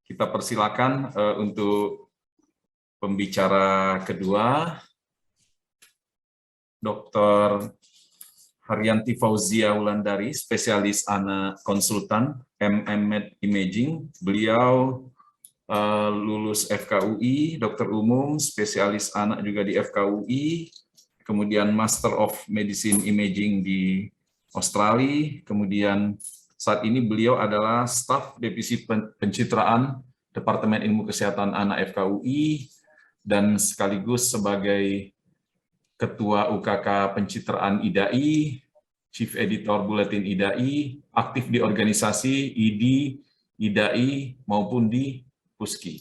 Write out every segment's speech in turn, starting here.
Kita persilakan untuk pembicara kedua, Dr. Haryanti Fauzia Wulandari, spesialis anak konsultan MM Imaging. Beliau lulus FKUI, dokter umum, spesialis anak juga di FKUI, kemudian Master of Medicine Imaging di Australia, kemudian saat ini beliau adalah staf divisi pencitraan Departemen Ilmu Kesehatan Anak FKUI dan sekaligus sebagai Ketua UKK Pencitraan IDAI, Chief Editor Buletin IDAI, aktif di organisasi IDI, IDAI maupun di PUSKI.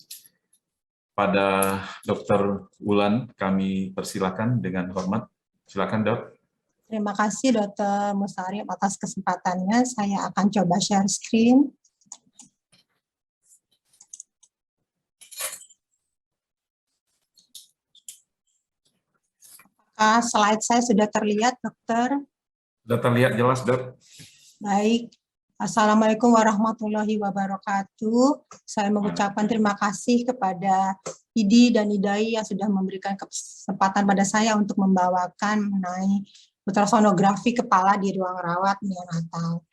Pada Dr. Wulan kami persilakan dengan hormat. Silakan, Dok. Terima kasih Dr. Musarif atas kesempatannya. Saya akan coba share screen. Apakah slide saya sudah terlihat, Dokter? Sudah terlihat jelas, Dok. Baik. Assalamualaikum warahmatullahi wabarakatuh. Saya mengucapkan terima kasih kepada IDI dan IDAI yang sudah memberikan kesempatan pada saya untuk membawakan mengenai ultrasonografi kepala di ruang rawat neonatal.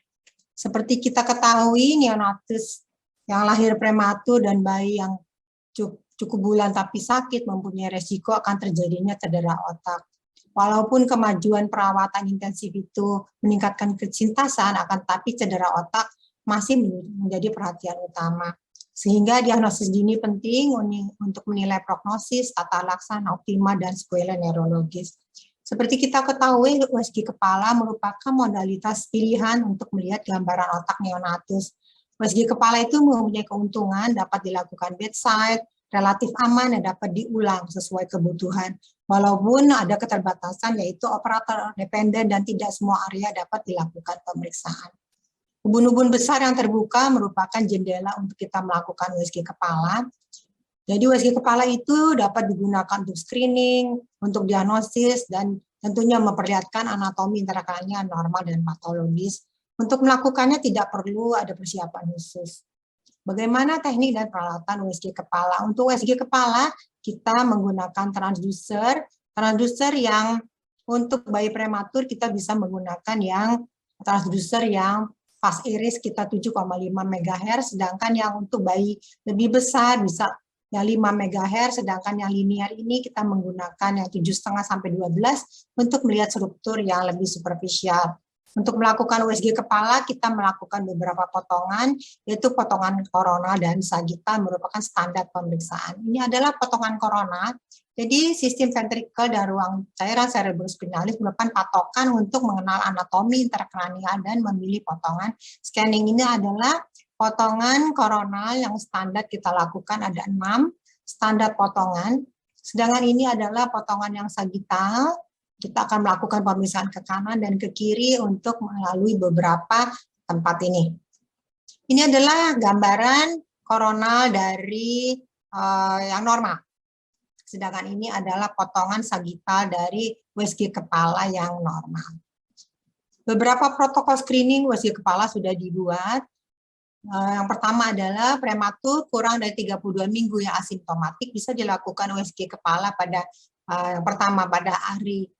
Seperti kita ketahui, neonatus yang lahir prematur dan bayi yang cukup bulan tapi sakit mempunyai resiko akan terjadinya cedera otak. Walaupun kemajuan perawatan intensif itu meningkatkan kecintasan, akan tapi cedera otak masih menjadi perhatian utama. Sehingga diagnosis dini penting untuk menilai prognosis, tata laksana optimal, dan sequela neurologis. Seperti kita ketahui, USG kepala merupakan modalitas pilihan untuk melihat gambaran otak neonatus. USG kepala itu mempunyai keuntungan dapat dilakukan bedside, relatif aman dan dapat diulang sesuai kebutuhan. Walaupun ada keterbatasan yaitu operator dependen dan tidak semua area dapat dilakukan pemeriksaan. Ubun-ubun besar yang terbuka merupakan jendela untuk kita melakukan USG kepala. Jadi USG kepala itu dapat digunakan untuk screening, untuk diagnosis, dan tentunya memperlihatkan anatomi intrakranial normal dan patologis. Untuk melakukannya tidak perlu ada persiapan khusus. Bagaimana teknik dan peralatan USG kepala? Untuk USG kepala, kita menggunakan transducer yang untuk bayi prematur kita bisa menggunakan yang transducer yang fast iris kita 7,5 MHz, sedangkan yang untuk bayi lebih besar bisa yang 5 MHz, sedangkan yang linear ini kita menggunakan yang 7,5 sampai 12 untuk melihat struktur yang lebih superficial. Untuk melakukan USG kepala, kita melakukan beberapa potongan, yaitu potongan korona dan sagital merupakan standar pemeriksaan. Ini adalah potongan korona, jadi sistem ventrikel dan ruang cairan cerebrospinalis merupakan patokan untuk mengenal anatomi intrakranial dan memilih potongan. Scanning ini adalah potongan koronal yang standar kita lakukan ada 6 standar potongan, sedangkan ini adalah potongan yang sagital. Kita akan melakukan pemeriksaan ke kanan dan ke kiri untuk melalui beberapa tempat ini. Ini adalah gambaran koronal dari yang normal. Sedangkan ini adalah potongan sagital dari USG kepala yang normal. Beberapa protokol screening USG kepala sudah dibuat. Yang pertama adalah prematur kurang dari 32 minggu yang asimptomatik bisa dilakukan USG kepala pada yang pertama pada hari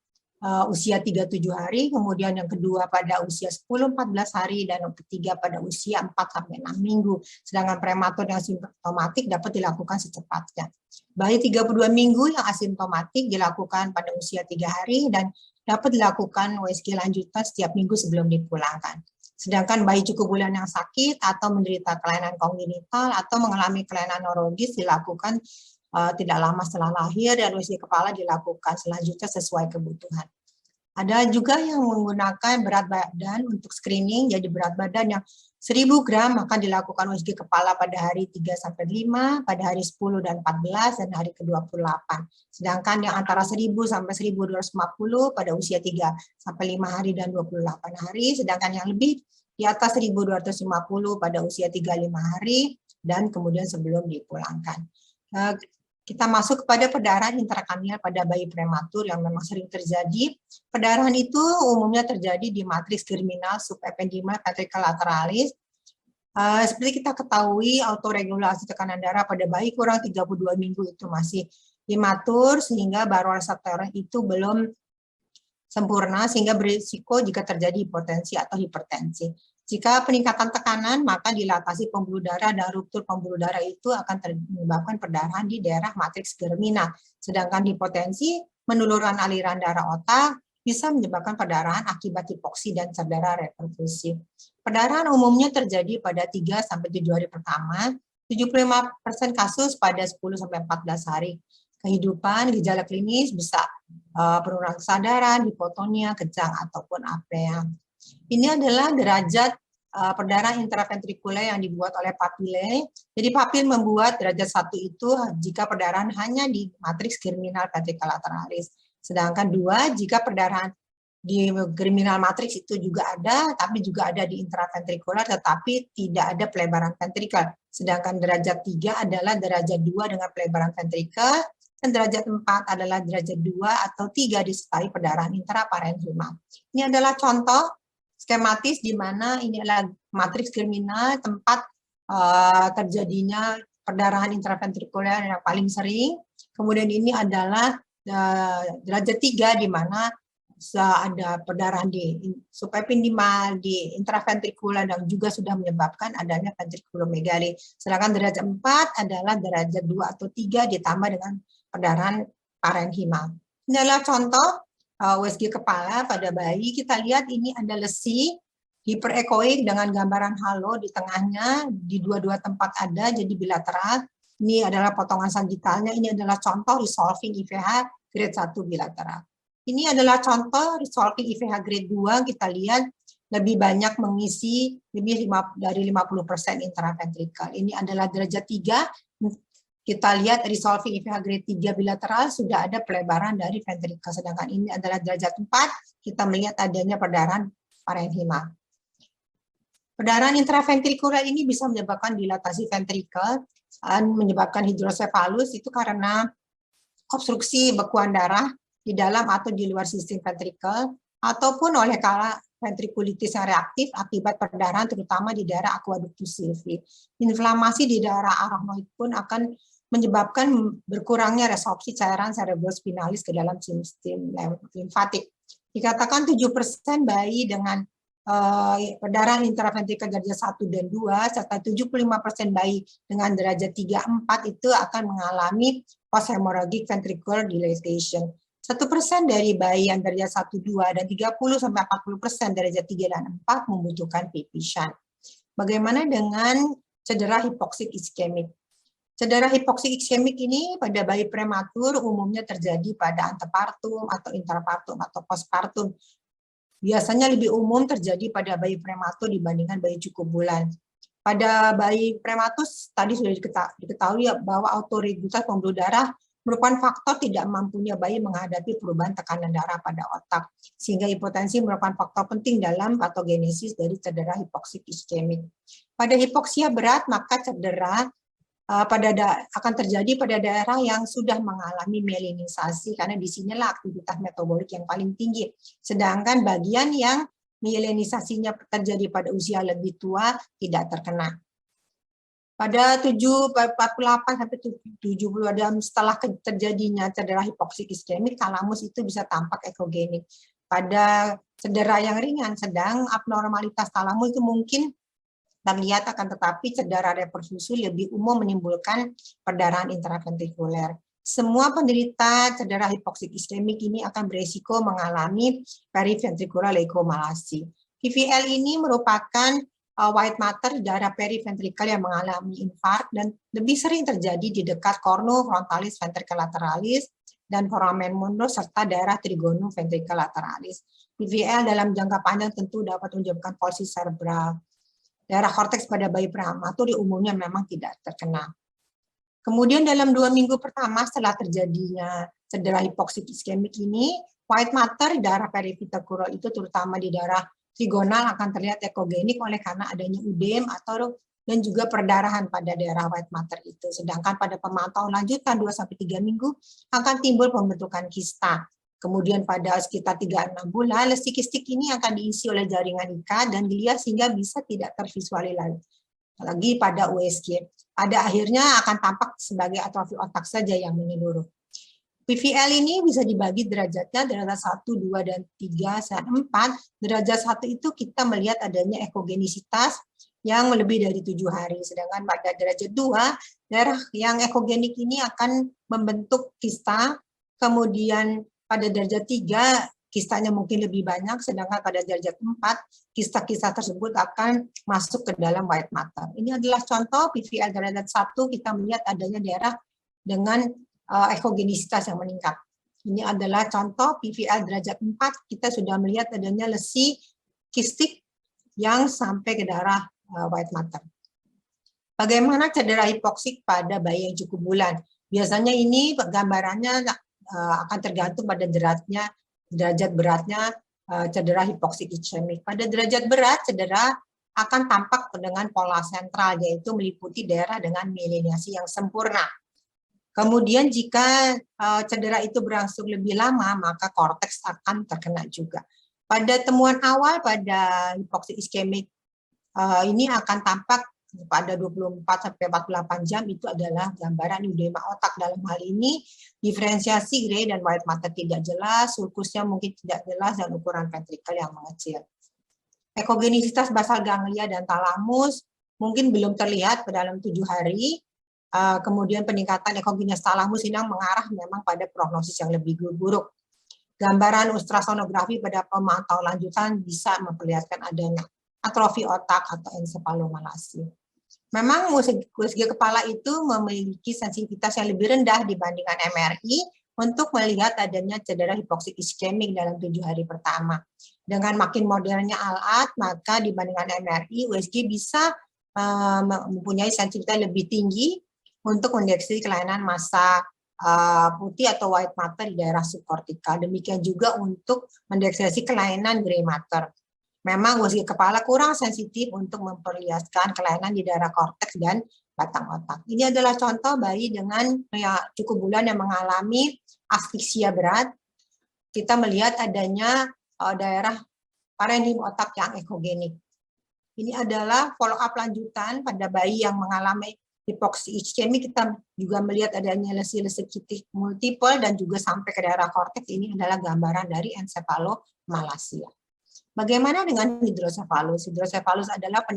usia 37 hari, kemudian yang kedua pada usia 10-14 hari, dan yang ketiga pada usia 4-6 minggu. Sedangkan prematur yang asimptomatik dapat dilakukan secepatnya. Bayi 32 minggu yang asimptomatik dilakukan pada usia 3 hari dan dapat dilakukan USG lanjutan setiap minggu sebelum dipulangkan. Sedangkan bayi cukup bulan yang sakit atau menderita kelainan kongenital atau mengalami kelainan neurologis dilakukan tidak lama setelah lahir dan USG kepala dilakukan selanjutnya sesuai kebutuhan. Ada juga yang menggunakan berat badan untuk screening, jadi berat badan yang 1000 gram akan dilakukan USG kepala pada hari 3-5, pada hari 10 dan 14, dan hari ke-28. Sedangkan yang antara 1000 sampai 1250 pada usia 3-5 hari dan 28 hari, sedangkan yang lebih di atas 1250 pada usia 35 hari, dan kemudian sebelum dipulangkan. Kita masuk kepada perdarahan intrakranial pada bayi prematur yang memang sering terjadi. Perdarahan itu umumnya terjadi di matriks germinal subependimal ventricle lateralis. Seperti kita ketahui, autoregulasi tekanan darah pada bayi kurang 32 minggu itu masih imatur, sehingga barometer itu belum sempurna, sehingga berisiko jika terjadi hipotensi atau hipertensi. Jika peningkatan tekanan, maka dilatasi pembuluh darah dan ruptur pembuluh darah itu akan menyebabkan perdarahan di daerah matriks germinal. Sedangkan hipotensi menurunkan aliran darah otak, bisa menyebabkan perdarahan akibat hipoksi dan cedera reperfusif. Perdarahan umumnya terjadi pada 3-7 hari pertama, 75% kasus pada 10-14 hari kehidupan. Gejala klinis bisa penurunan kesadaran, hipotonia, kejang, ataupun apnea. Ini adalah derajat perdarahan intraventrikuler yang dibuat oleh Papille. Jadi Papille membuat derajat 1 itu jika perdarahan hanya di matriks germinal ventricularis. Sedangkan 2 jika perdarahan di germinal matriks itu juga ada, tapi juga ada di intraventrikular, tetapi tidak ada pelebaran ventrikel. Sedangkan derajat 3 adalah derajat 2 dengan pelebaran ventrikel, dan derajat 4 adalah derajat 2 atau 3 disertai perdarahan intraparenhimal. Ini adalah contoh skematis di mana ini adalah matriks germinal, tempat terjadinya perdarahan intraventrikuler yang paling sering. Kemudian ini adalah derajat 3 di mana ada perdarahan di supraepidimal, di intraventrikular, dan juga sudah menyebabkan adanya ventrikulomegali. Sedangkan derajat 4 adalah derajat 2 atau 3 ditambah dengan perdarahan parenhimal. Ini adalah contoh USG kepala pada bayi. Kita lihat ini ada lesi hiperekoik dengan gambaran halo di tengahnya, di dua-dua tempat ada, jadi bilateral. Ini adalah potongan sagittalnya, ini adalah contoh resolving IVH grade 1 bilateral. Ini adalah contoh resolving IVH grade 2, kita lihat lebih banyak mengisi lebih dari 50% intraventrikel. Ini adalah derajat 3, kita lihat resolving IVH grade 3 bilateral sudah ada pelebaran dari ventrikel, sedangkan ini adalah derajat 4, kita melihat adanya perdarahan parenhimal. Perdarahan intraventrikular ini bisa menyebabkan dilatasi ventrikel dan menyebabkan hidrosefalus, itu karena obstruksi bekuan darah di dalam atau di luar sistem ventrikel, ataupun oleh ventrikulitis yang reaktif akibat perdarahan terutama di daerah aqueductus silvi. Inflamasi di daerah arachnoid pun akan menyebabkan berkurangnya resorpsi cairan cerebrospinalis ke dalam sistem limfatik. Dikatakan 7% bayi dengan perdarahan intraventrikel derajat 1 dan 2, serta 75% bayi dengan derajat 3-4 itu akan mengalami post-hemorrhagic ventricular dilatation. 1% dari bayi yang derajat 1-2 dan 30-40% derajat 3 dan 4 membutuhkan PP shunt. Bagaimana dengan cedera hipoksik iskemik? Cedera hipoksik iskemik ini pada bayi prematur umumnya terjadi pada antepartum atau intrapartum atau postpartum. Biasanya lebih umum terjadi pada bayi prematur dibandingkan bayi cukup bulan. Pada bayi prematur tadi sudah diketahui bahwa autoregulasi pembuluh darah merupakan faktor tidak mampunya bayi menghadapi perubahan tekanan darah pada otak, sehingga hipotensi merupakan faktor penting dalam patogenesis dari cedera hipoksik iskemik. Pada hipoksia berat, maka cedera akan terjadi pada daerah yang sudah mengalami mielinisasi, karena di sinilah aktivitas metabolik yang paling tinggi. Sedangkan bagian yang mielinisasinya terjadi pada usia lebih tua tidak terkena. Pada 48 sampai 70 dan setelah terjadinya cedera hipoksik iskemik, talamus itu bisa tampak ekogenik. Pada cedera yang ringan sedang, abnormalitas talamus itu mungkin terlihat, akan tetapi cedera reperfusi lebih umum menimbulkan perdarahan intraventrikuler. Semua penderita cedera hipoksik iskemik ini akan beresiko mengalami periventricular leukomalasi. PVL ini merupakan white matter di daerah periventrikel yang mengalami infark dan lebih sering terjadi di dekat cornu frontalis ventriculateralis dan foramen mundo serta daerah trigonum ventriculateralis. PVL dalam jangka panjang tentu dapat menyebabkan palsi cerebral. Daerah korteks pada bayi prematur umumnya memang tidak terkena. Kemudian dalam 2 minggu pertama setelah terjadinya cedera hipoksik iskemik ini, white matter di daerah periventricular itu terutama di daerah trigonal akan terlihat ekogenik oleh karena adanya udem atau dan juga perdarahan pada daerah white matter itu. Sedangkan pada pemantauan lanjutan 2-3 minggu akan timbul pembentukan kista. Kemudian pada sekitar 3-6 bulan, lesi kistik ini akan diisi oleh jaringan ikat dan dilihat sehingga bisa tidak tervisualisasi lagi pada USG. Pada akhirnya akan tampak sebagai atrofi otak saja yang menyeluruh. PVL ini bisa dibagi derajatnya, derajat 1, 2, dan 3, dan 4. Derajat 1 itu kita melihat adanya ekogenisitas yang lebih dari 7 hari. Sedangkan pada derajat 2, darah yang ekogenik ini akan membentuk kista. Kemudian pada derajat 3, kistanya mungkin lebih banyak, sedangkan pada derajat 4, kista-kista tersebut akan masuk ke dalam white matter. Ini adalah contoh PVL derajat 1, kita melihat adanya daerah dengan ekogenisitas yang meningkat. Ini adalah contoh PVL derajat 4, kita sudah melihat adanya lesi kistik yang sampai ke darah white matter. Bagaimana cedera hipoksik pada bayi yang cukup bulan? Biasanya ini gambarannya akan tergantung pada derajat beratnya cedera hipoksik ischemik. Pada derajat berat, cedera akan tampak dengan pola sentral, yaitu meliputi daerah dengan mielinasi yang sempurna. Kemudian jika cedera itu berlangsung lebih lama, maka korteks akan terkena juga. Pada temuan awal pada hipoksik ischemik ini akan tampak pada 24-48 jam itu adalah gambaran edema otak. Dalam hal ini diferensiasi gray dan white matter tidak jelas, sulkusnya mungkin tidak jelas, dan ukuran ventrikel yang mengecil. Ekogenisitas basal ganglia dan talamus mungkin belum terlihat pada dalam 7 hari. Kemudian peningkatan ekogenitas talamus ini mengarah memang pada prognosis yang lebih buruk. Gambaran ultrasonografi pada pemantau lanjutan bisa memperlihatkan adanya atrofi otak atau ensefalomalasia. Memang USG kepala itu memiliki sensitivitas yang lebih rendah dibandingkan MRI untuk melihat adanya cedera hipoksik ischemik dalam 7 hari pertama. Dengan makin modernnya alat, maka dibandingkan MRI, USG bisa mempunyai sensitivitas lebih tinggi untuk mendeteksi kelainan massa putih atau white matter di daerah subkortikal. Demikian juga untuk mendeteksi kelainan gray matter. Memang USG kepala kurang sensitif untuk memperlihatkan kelainan di daerah korteks dan batang otak. Ini adalah contoh bayi dengan cukup bulan yang mengalami asfiksia berat. Kita melihat adanya daerah parenchyma otak yang ekogenik. Ini adalah follow up lanjutan pada bayi yang mengalami hipoksi ischemik. Kita juga melihat adanya lesi-lesi kitik multiple dan juga sampai ke daerah korteks. Ini adalah gambaran dari ensefalomalacia. Bagaimana dengan hidrosefalus? Hidrosefalus adalah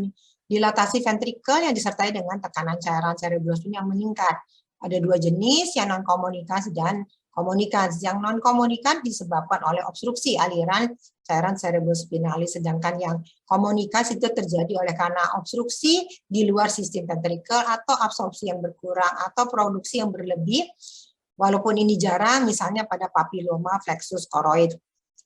dilatasi ventrikel yang disertai dengan tekanan cairan cerebrospinal yang meningkat. Ada 2 jenis, yang non-komunikas dan komunikas. Yang non-komunikas disebabkan oleh obstruksi aliran cairan cerebrospinalis, sedangkan yang komunikas itu terjadi oleh karena obstruksi di luar sistem ventrikel atau absorpsi yang berkurang atau produksi yang berlebih, walaupun ini jarang, misalnya pada papiloma plexus choroid.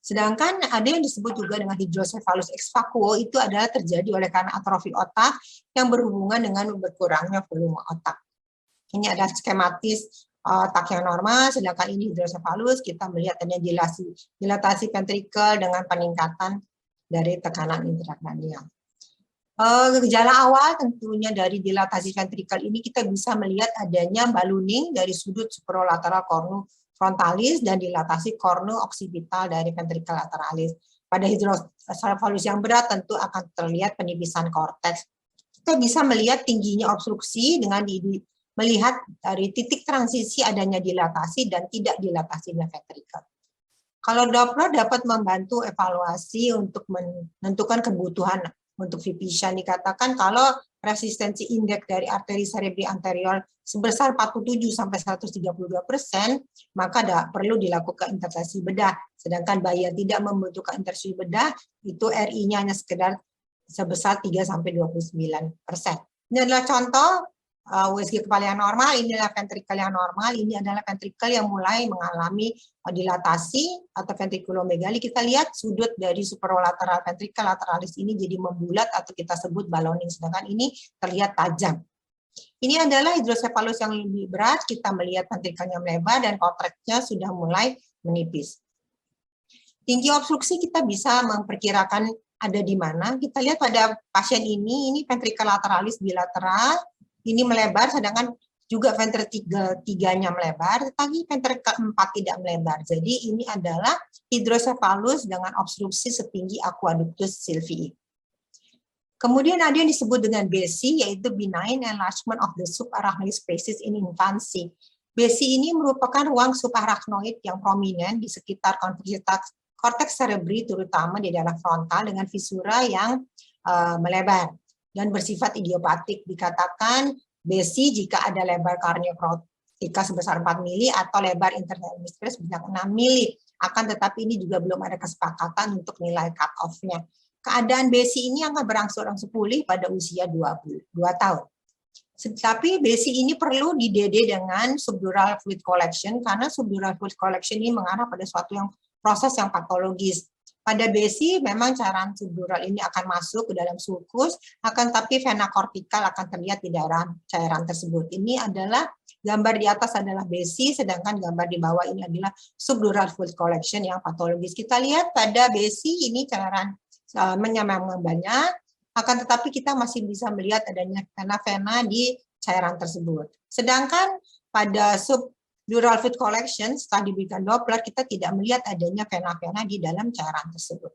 Sedangkan ada yang disebut juga dengan hidrosefalus ex vacuo, itu adalah terjadi oleh karena atrofi otak yang berhubungan dengan berkurangnya volume otak. Ini ada skematis otak yang normal, sedangkan ini hidrosefalus, kita melihat adanya dilatasi ventrikel dengan peningkatan dari tekanan intrakranial. Gejala awal tentunya dari dilatasi ventrikel ini kita bisa melihat adanya ballooning dari sudut superolateral cornu frontalis dan dilatasi cornu occipital dari ventrikel lateralis. Pada hidrosefalus yang berat tentu akan terlihat penipisan korteks. Kita bisa melihat tingginya obstruksi dengan melihat dari titik transisi adanya dilatasi dan tidak dilatasi ventrikel. Kalau Doppler dapat membantu evaluasi untuk menentukan kebutuhan untuk VP-Shunt, dikatakan kalau resistensi indeks dari arteri cerebri anterior sebesar 47–132%, maka perlu dilakukan intervensi bedah. Sedangkan bayi yang tidak membutuhkan intervensi bedah, itu RI-nya hanya sekedar sebesar 3–29%. Ini adalah contoh USG kepala yang normal, ini adalah ventrikel yang normal, ini adalah ventrikel yang mulai mengalami dilatasi atau ventrikulomegali. Kita lihat sudut dari superolateral ventrikel lateralis ini jadi membulat atau kita sebut ballooning, sedangkan ini terlihat tajam. Ini adalah hidrosefalus yang lebih berat, kita melihat ventrikelnya melebar dan korteksnya sudah mulai menipis. Tinggi obstruksi kita bisa memperkirakan ada di mana. Kita lihat pada pasien ini ventrikel lateralis bilateral, ini melebar, sedangkan juga ventrikel 3-nya melebar, tetapi ventrikel 4 tidak melebar. Jadi ini adalah hidrosefalus dengan obstruksi setinggi aqueductus sylvii. Kemudian ada yang disebut dengan BESI, yaitu Benign Enlargement of the Subarachnoid Spaces in Infancy. BESI ini merupakan ruang subarachnoid yang prominent di sekitar korteks cerebri, terutama di daerah frontal dengan visura yang melebar dan bersifat idiopatik. Dikatakan BESI jika ada lebar karniokortika sebesar 4 mili atau lebar internal hemisfer sebanyak 6 mili. Akan tetapi ini juga belum ada kesepakatan untuk nilai cut-off-nya. Keadaan BESI ini akan berangsur-angsur pulih pada usia 22 tahun. Tetapi BESI ini perlu didede dengan subdural fluid collection, karena subdural fluid collection ini mengarah pada suatu proses yang patologis. Pada BESI memang cairan subdural ini akan masuk ke dalam sulcus, akan tapi vena kortikal akan terlihat di daerah cairan tersebut. Ini adalah gambar di atas adalah BESI, sedangkan gambar di bawah ini adalah subdural fluid collection yang patologis. Kita lihat pada BESI ini cairan memang banyak, akan tetapi kita masih bisa melihat adanya vena-vena di cairan tersebut. Sedangkan pada subdural fluid collection, setelah diberikan Doppler, kita tidak melihat adanya vena-vena di dalam cairan tersebut.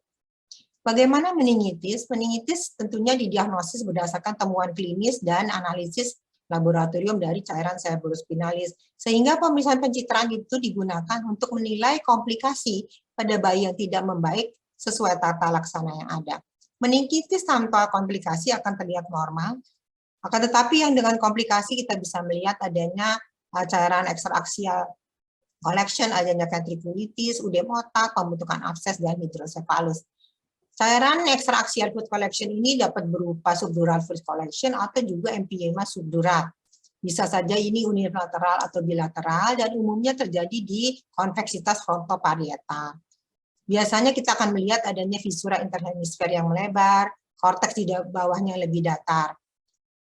Bagaimana meningitis? Meningitis tentunya didiagnosis berdasarkan temuan klinis dan analisis laboratorium dari cairan cerebrospinalis. Sehingga pemeriksaan pencitraan itu digunakan untuk menilai komplikasi pada bayi yang tidak membaik sesuai tata laksana yang ada. Meningitis tanpa komplikasi akan terlihat normal, akan tetapi yang dengan komplikasi kita bisa melihat adanya cairan ekstraaksial collection, adanya ventriculitis, udem otak, pembentukan abses, dan hidrosefalus. Cairan ekstraaksial fluid collection ini dapat berupa subdural fluid collection atau juga empyema subdural. Bisa saja ini unilateral atau bilateral, dan umumnya terjadi di konveksitas frontoparietal. Biasanya kita akan melihat adanya visura interhemisfer yang melebar, korteks di bawahnya lebih datar.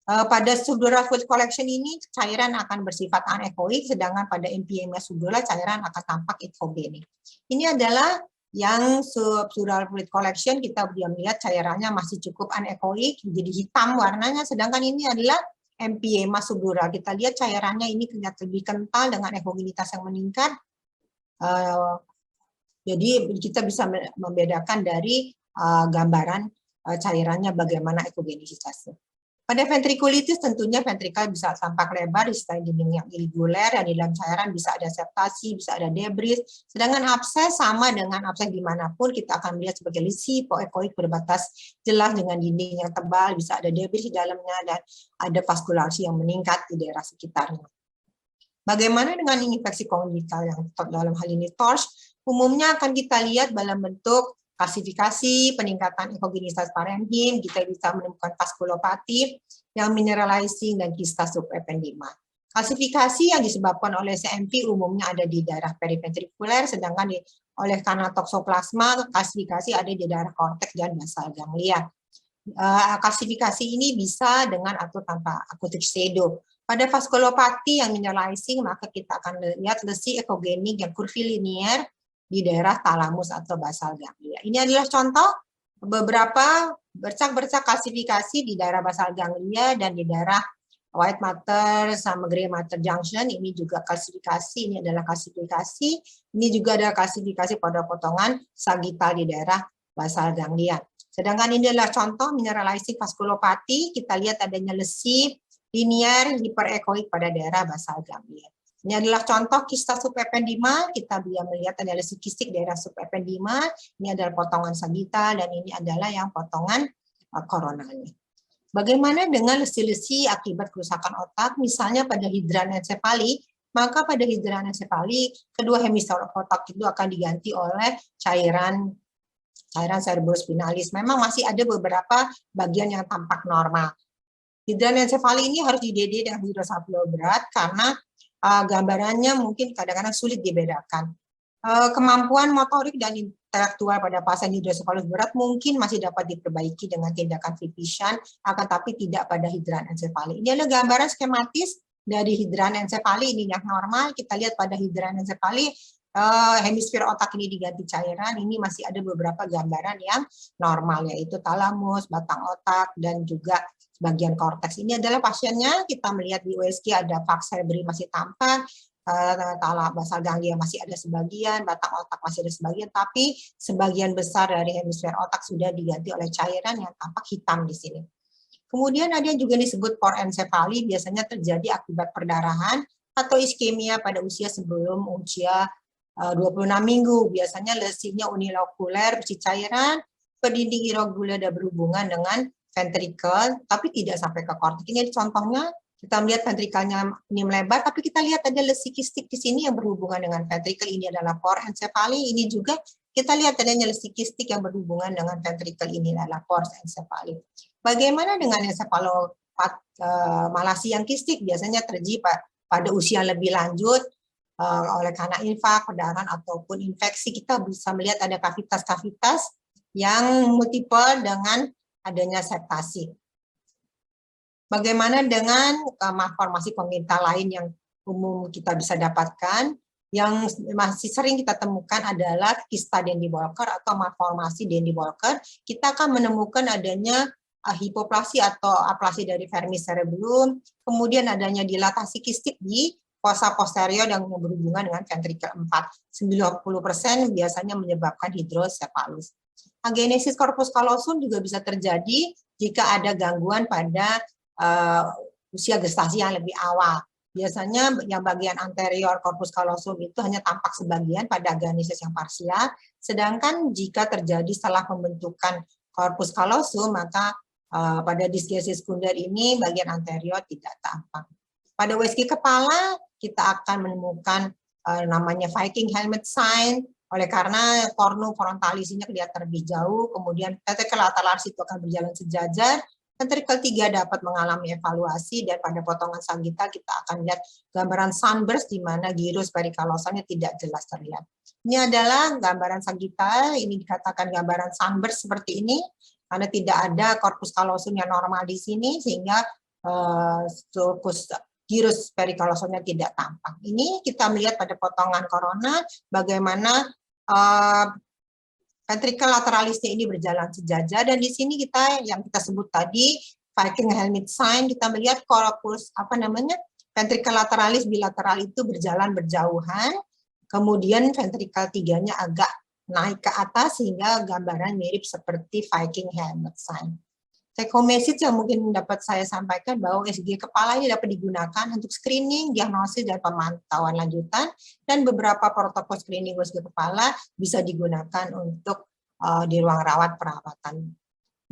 Pada subdural fluid collection ini cairan akan bersifat anekoik, sedangkan pada empyema subdural cairan akan tampak eksogenik. Ini adalah yang subdural fluid collection, kita bisa melihat cairannya masih cukup anekoik, jadi hitam warnanya, sedangkan ini adalah empyema subdural. Kita lihat cairannya ini terlihat lebih kental dengan ekogenitas yang meningkat. Jadi kita bisa membedakan dari gambaran cairannya bagaimana ekogenisitasnya. Pada ventrikulitis tentunya ventrikal bisa tampak lebar di sekitar dinding yang irregular, dan di dalam cairan bisa ada septasi, bisa ada debris. Sedangkan abses sama dengan abses dimanapun kita akan melihat sebagai lesi hipoekoik berbatas jelas dengan dinding yang tebal, bisa ada debris di dalamnya, dan ada vaskulasi yang meningkat di daerah sekitarnya. Bagaimana dengan infeksi kongenital yang dalam hal ini TORCH? Umumnya akan kita lihat dalam bentuk klasifikasi, peningkatan ekogenitas parenkim, kita bisa menemukan vaskulopati yang mineralizing dan kista subependima. Klasifikasi yang disebabkan oleh CMV umumnya ada di daerah periventrikuler, sedangkan oleh karena toksoplasma, klasifikasi ada di daerah korteks dan basal ganglia. Klasifikasi ini bisa dengan atau tanpa akutik pseudo. Pada vaskulopati yang mineralizing, maka kita akan lihat lesi ekogenik yang kurvilinier di daerah talamus atau basal ganglia. Ini adalah contoh beberapa bercak-bercak klasifikasi di daerah basal ganglia dan di daerah white matter sama gray matter junction. Ini juga klasifikasi, ini adalah klasifikasi. Ini juga ada klasifikasi pada potongan sagittal di daerah basal ganglia. Sedangkan ini adalah contoh mineralizing vaskulopati, kita lihat adanya lesi linear hiperekoik pada daerah basal ganglia. Ini adalah contoh kista subependima, kita bisa melihat ada lesi kistik daerah subependima, ini adalah potongan sagittal, dan ini adalah yang potongan koronalnya. Bagaimana dengan lesi-lesi akibat kerusakan otak, misalnya pada hidranencepali, maka pada hidranencepali, kedua hemisfer otak itu akan diganti oleh cairan cerebrospinalis. Memang masih ada beberapa bagian yang tampak normal. Hidranencepali ini harus didede dengan hidrosapilo berat karena gambarannya mungkin kadang-kadang sulit dibedakan. Kemampuan motorik dan intelektual pada pasien hidrosefalus berat mungkin masih dapat diperbaiki dengan tindakan vision, akan tapi tidak pada hidranencepali. Ini adalah gambaran skematis dari hidranencepali, ini yang normal. Kita lihat pada hidranencepali, hemisfer otak ini diganti cairan, ini masih ada beberapa gambaran yang normal, yaitu talamus, batang otak, dan juga bagian korteks. Ini adalah pasiennya, kita melihat di USG ada faks cerebri masih tampak, Tala basal ganglia masih ada sebagian, batang otak masih ada sebagian, tapi sebagian besar dari hemisfer otak sudah diganti oleh cairan yang tampak hitam di sini. Kemudian ada yang juga disebut porencefali, biasanya terjadi akibat perdarahan atau iskemia pada usia sebelum usia 26 minggu. Biasanya lesinya unilokuler, bersih cairan, pendinding irregular dan berhubungan dengan ventricle, tapi tidak sampai ke kortik. Ini contohnya, kita melihat ventrikelnya ini melebar, tapi kita lihat ada lesi kistik di sini yang berhubungan dengan ventricle. Ini adalah porencefali. Ini juga kita lihat adanya lesi kistik yang berhubungan dengan ventricle. Ini adalah porencefali. Bagaimana dengan encephalomalacia yang kistik? Biasanya terjadi pada usia lebih lanjut oleh karena infak, perdarahan ataupun infeksi. Kita bisa melihat ada kavitas-kavitas yang multiple dengan adanya septasi. Bagaimana dengan malformasi kongenital lain yang umum kita bisa dapatkan? Yang masih sering kita temukan adalah kista Dandy-Walker atau malformasi Dandy-Walker. Kita akan menemukan adanya hipoplasia atau aplasia dari vermis cerebellum, kemudian adanya dilatasi kistik di fossa posterior yang berhubungan dengan ventricle 4. 90% biasanya menyebabkan hidrocephalus. Agenesis corpus callosum juga bisa terjadi jika ada gangguan pada usia gestasi yang lebih awal. Biasanya yang bagian anterior corpus callosum itu hanya tampak sebagian pada agenesis yang parsial, sedangkan jika terjadi setelah pembentukan corpus callosum, maka pada disgenesis sekunder ini bagian anterior tidak tampak. Pada USG kepala kita akan menemukan namanya Viking helmet sign, oleh karena cornu frontalis-nya kelihatan lebih jauh, kemudian ventricle lateralis itu akan berjalan sejajar, ventricle 3 dapat mengalami evaluasi, dan pada potongan sagittal kita akan lihat gambaran sunburst di mana gyrus pericallosumnya tidak jelas terlihat. Ini adalah gambaran sagittal, ini dikatakan gambaran sunburst seperti ini, karena tidak ada corpus callosum yang normal di sini, sehingga sulcus gyrus pericallosumnya tidak tampak. Ini kita melihat pada potongan korona, bagaimana ventricle lateralisnya ini berjalan sejajar, dan di sini kita yang kita sebut tadi Viking helmet sign, kita melihat corpus ventricle lateralis bilateral itu berjalan berjauhan, kemudian ventricle 3-nya agak naik ke atas sehingga gambaran mirip seperti Viking helmet sign. Take home message yang mungkin dapat saya sampaikan bahwa USG kepala ini dapat digunakan untuk screening, diagnosis, dan pemantauan lanjutan, dan beberapa protokol screening USG kepala bisa digunakan untuk di ruang rawat perawatan.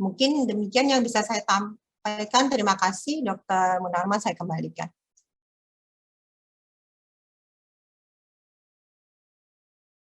Mungkin demikian yang bisa saya sampaikan. Terima kasih, Dr. Munarman, saya kembalikan.